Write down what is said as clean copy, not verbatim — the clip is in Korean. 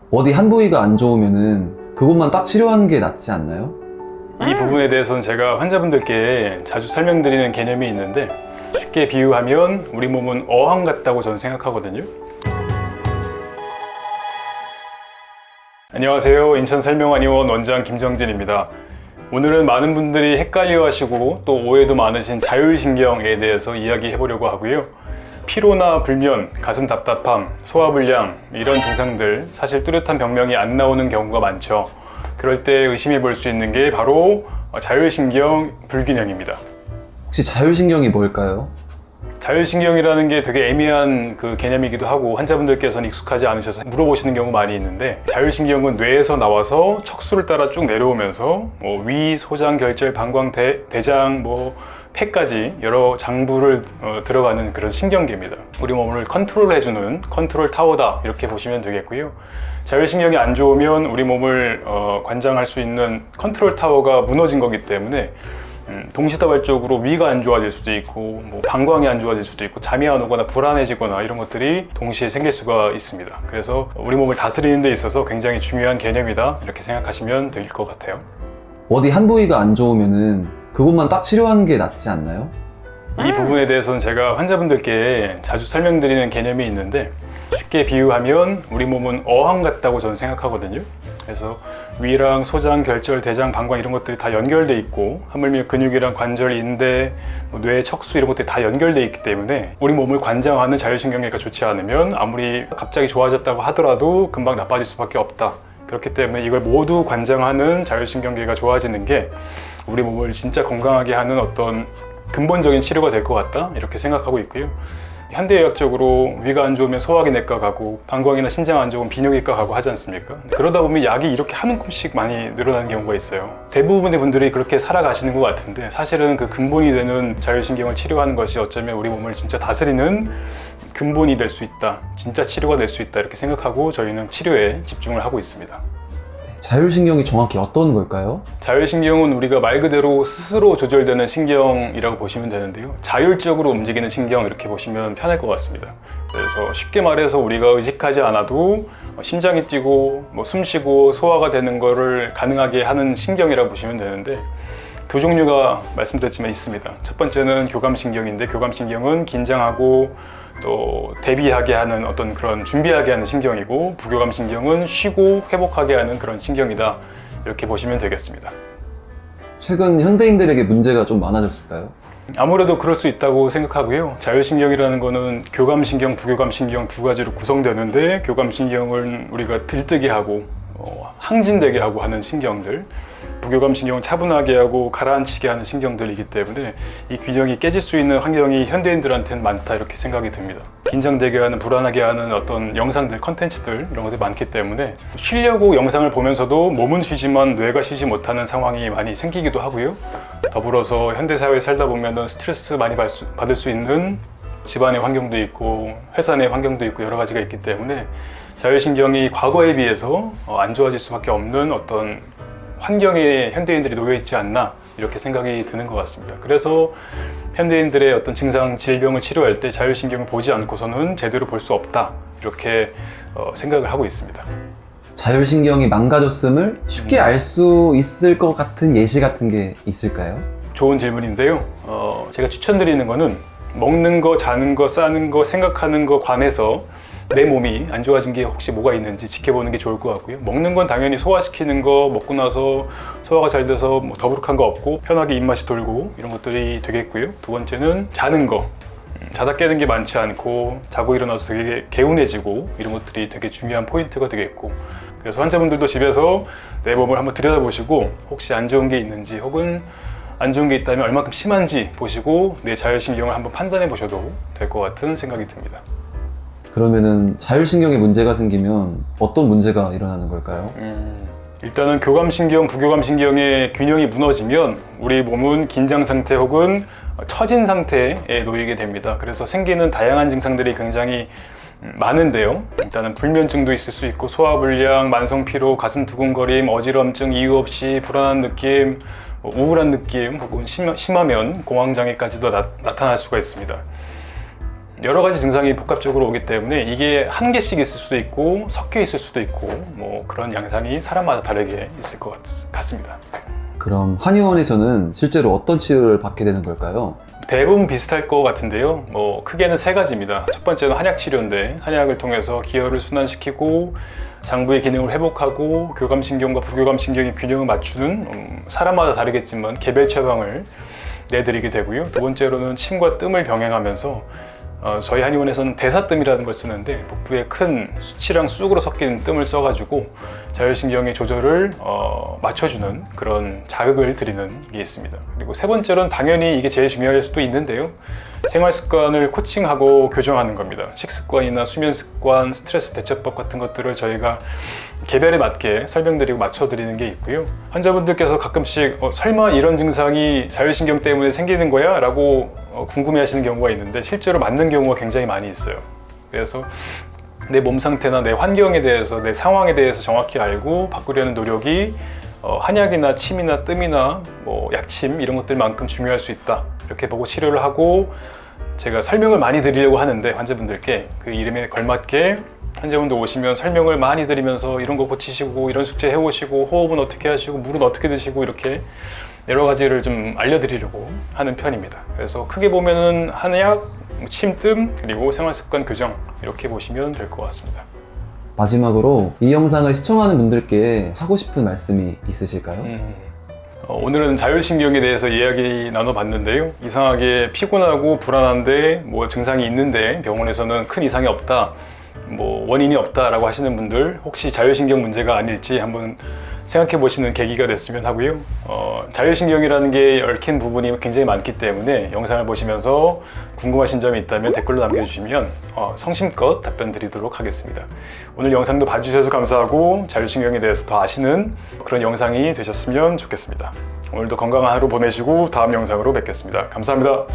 어디 한 부위가 안 좋으면은 그것만 딱 치료하는 게 낫지 않나요? 이 부분에 대해서는 제가 환자분들께 자주 설명드리는 개념이 있는데, 쉽게 비유하면 우리 몸은 어항 같다고 저는 생각하거든요. 안녕하세요. 인천설명한의원 원장 김정진입니다. 오늘은 많은 분들이 헷갈려 하시고 또 오해도 많으신 자율신경에 대해서 이야기해 보려고 하고요. 피로나 불면, 가슴 답답함, 소화불량 이런 증상들, 사실 뚜렷한 병명이 안 나오는 경우가 많죠. 그럴 때 의심해 볼 수 있는 게 바로 자율신경 불균형입니다. 혹시 자율신경이 뭘까요? 자율신경이라는 게 되게 애매한 개념이기도 하고 환자분들께서는 익숙하지 않으셔서 물어보시는 경우가 많이 있는데, 자율신경은 뇌에서 나와서 척수를 따라 쭉 내려오면서 위, 소장, 결절, 방광, 대장, 폐까지 여러 장부를 들어가는 그런 신경계입니다. 우리 몸을 컨트롤해주는 컨트롤 타워다, 이렇게 보시면 되겠고요. 자율신경이 안 좋으면 우리 몸을 관장할 수 있는 컨트롤 타워가 무너진 거기 때문에 동시다발적으로 위가 안 좋아질 수도 있고 방광이 안 좋아질 수도 있고 잠이 안 오거나 불안해지거나 이런 것들이 동시에 생길 수가 있습니다. 그래서 우리 몸을 다스리는 데 있어서 굉장히 중요한 개념이다, 이렇게 생각하시면 될 것 같아요. 어디 한 부위가 안 좋으면은 그것만 딱 치료하는 게 낫지 않나요? 이 부분에 대해서는 제가 환자분들께 자주 설명드리는 개념이 있는데, 쉽게 비유하면 우리 몸은 어항 같다고 저는 생각하거든요. 그래서 위랑 소장, 결절, 대장, 방광 이런 것들이 다 연결돼 있고, 하물며 근육이랑 관절, 인대, 뇌, 척수 이런 것들이 다 연결돼 있기 때문에 우리 몸을 관장하는 자율신경계가 좋지 않으면 아무리 갑자기 좋아졌다고 하더라도 금방 나빠질 수밖에 없다. 그렇기 때문에 이걸 모두 관장하는 자율신경계가 좋아지는 게 우리 몸을 진짜 건강하게 하는 어떤 근본적인 치료가 될 것 같다, 이렇게 생각하고 있고요. 현대의학적으로 위가 안 좋으면 소화기내과 가고, 방광이나 신장 안 좋으면 비뇨기과 가고 하지 않습니까? 그러다 보면 약이 이렇게 한 움큼씩 많이 늘어나는 경우가 있어요. 대부분의 분들이 그렇게 살아가시는 것 같은데, 사실은 그 근본이 되는 자율신경을 치료하는 것이 어쩌면 우리 몸을 진짜 다스리는 근본이 될 수 있다, 진짜 치료가 될 수 있다, 이렇게 생각하고 저희는 치료에 집중을 하고 있습니다. 자율신경이 정확히 어떤 걸까요? 자율신경은 우리가 말 그대로 스스로 조절되는 신경이라고 보시면 되는데요. 자율적으로 움직이는 신경, 이렇게 보시면 편할 것 같습니다. 그래서 쉽게 말해서 우리가 의식하지 않아도 심장이 뛰고 숨 쉬고 소화가 되는 거를 가능하게 하는 신경이라고 보시면 되는데, 두 종류가 말씀드렸지만 있습니다. 첫 번째는 교감신경인데, 교감신경은 긴장하고 또 대비하게 하는 어떤 그런 준비하게 하는 신경이고, 부교감신경은 쉬고 회복하게 하는 그런 신경이다, 이렇게 보시면 되겠습니다. 최근 현대인들에게 문제가 좀 많아졌을까요? 아무래도 그럴 수 있다고 생각하고요. 자율신경이라는 거는 교감신경, 부교감신경 두 가지로 구성되는데, 교감신경을 우리가 들뜨게 하고 항진되게 하고 하는 신경들, 부교감신경은 차분하게 하고 가라앉히게 하는 신경들이기 때문에 이 균형이 깨질 수 있는 환경이 현대인들한테는 많다, 이렇게 생각이 듭니다. 긴장되게 하는, 불안하게 하는 어떤 영상들, 컨텐츠들 이런 것들이 많기 때문에 쉬려고 영상을 보면서도 몸은 쉬지만 뇌가 쉬지 못하는 상황이 많이 생기기도 하고요. 더불어서 현대사회에 살다 보면 스트레스 많이 받을 수 있는 집안의 환경도 있고 회사 내 환경도 있고 여러 가지가 있기 때문에 자율신경이 과거에 비해서 안 좋아질 수밖에 없는 어떤 환경에 현대인들이 놓여 있지 않나, 이렇게 생각이 드는 것 같습니다. 그래서 현대인들의 어떤 증상, 질병을 치료할 때 자율신경을 보지 않고서는 제대로 볼 수 없다, 이렇게 생각을 하고 있습니다. 자율신경이 망가졌음을 쉽게 알 수 있을 것 같은 예시 같은 게 있을까요? 좋은 질문인데요. 제가 추천드리는 거는 먹는 거, 자는 거, 싸는 거, 생각하는 거 관해서 내 몸이 안 좋아진 게 혹시 뭐가 있는지 지켜보는 게 좋을 것 같고요. 먹는 건 당연히 소화시키는 거, 먹고 나서 소화가 잘 돼서 더부룩한 거 없고 편하게 입맛이 돌고 이런 것들이 되겠고요. 두 번째는 자는 거, 자다 깨는 게 많지 않고 자고 일어나서 되게 개운해지고 이런 것들이 되게 중요한 포인트가 되겠고, 그래서 환자분들도 집에서 내 몸을 한번 들여다보시고 혹시 안 좋은 게 있는지, 혹은 안 좋은 게 있다면 얼마큼 심한지 보시고 내 자율신경을 한번 판단해 보셔도 될 것 같은 생각이 듭니다. 그러면은 자율신경에 문제가 생기면 어떤 문제가 일어나는 걸까요? 일단은 교감신경, 부교감신경의 균형이 무너지면 우리 몸은 긴장 상태 혹은 처진 상태에 놓이게 됩니다. 그래서 생기는 다양한 증상들이 굉장히 많은데요. 일단은 불면증도 있을 수 있고, 소화불량, 만성피로, 가슴 두근거림, 어지럼증, 이유 없이 불안한 느낌, 우울한 느낌, 혹은 심하면 공황장애까지도 나타날 수가 있습니다. 여러 가지 증상이 복합적으로 오기 때문에 이게 한 개씩 있을 수도 있고 섞여 있을 수도 있고 뭐 그런 양상이 사람마다 다르게 있을 것 같습니다. 그럼 한의원에서는 실제로 어떤 치료를 받게 되는 걸까요? 대부분 비슷할 것 같은데요. 뭐 크게는 세 가지입니다. 첫 번째는 한약 치료인데 한약을 통해서 기혈을 순환시키고 장부의 기능을 회복하고 교감신경과 부교감신경의 균형을 맞추는 사람마다 다르겠지만 개별 처방을 내드리게 되고요. 두 번째로는 침과 뜸을 병행하면서 저희 한의원에서는 대사뜸이라는 걸 쓰는데 복부에 큰 수치랑 쑥으로 섞인 뜸을 써가지고 자율신경의 조절을 맞춰주는 그런 자극을 드리는 게 있습니다. 그리고 세 번째로는 당연히 이게 제일 중요할 수도 있는데요. 생활습관을 코칭하고 교정하는 겁니다. 식습관이나 수면습관, 스트레스 대처법 같은 것들을 저희가 개별에 맞게 설명드리고 맞춰드리는 게 있고요. 환자분들께서 가끔씩 설마 이런 증상이 자율신경 때문에 생기는 거야? 라고 궁금해 하시는 경우가 있는데 실제로 맞는 경우가 굉장히 많이 있어요. 그래서 내 몸 상태나 내 환경에 대해서 내 상황에 대해서 정확히 알고 바꾸려는 노력이 한약이나 침이나 뜸이나 뭐 약침 이런 것들만큼 중요할 수 있다 이렇게 보고 치료를 하고 제가 설명을 많이 드리려고 하는데 환자분들께 그 이름에 걸맞게 환자분들 오시면 설명을 많이 드리면서 이런 거 고치시고 이런 숙제 해오시고 호흡은 어떻게 하시고 물은 어떻게 드시고 이렇게 여러 가지를 좀 알려드리려고 하는 편입니다. 그래서 크게 보면은 한약, 침뜸, 그리고 생활습관 교정 이렇게 보시면 될 것 같습니다. 마지막으로 이 영상을 시청하는 분들께 하고 싶은 말씀이 있으실까요? 오늘은 자율신경에 대해서 이야기 나눠봤는데요. 이상하게 피곤하고 불안한데 뭐 증상이 있는데 병원에서는 큰 이상이 없다, 뭐 원인이 없다라고 하시는 분들 혹시 자율신경 문제가 아닐지 한번 생각해 보시는 계기가 됐으면 하고요. 자율신경이라는 게 얽힌 부분이 굉장히 많기 때문에 영상을 보시면서 궁금하신 점이 있다면 댓글로 남겨주시면 성심껏 답변 드리도록 하겠습니다. 오늘 영상도 봐주셔서 감사하고 자율신경에 대해서 더 아시는 그런 영상이 되셨으면 좋겠습니다. 오늘도 건강한 하루 보내시고 다음 영상으로 뵙겠습니다. 감사합니다.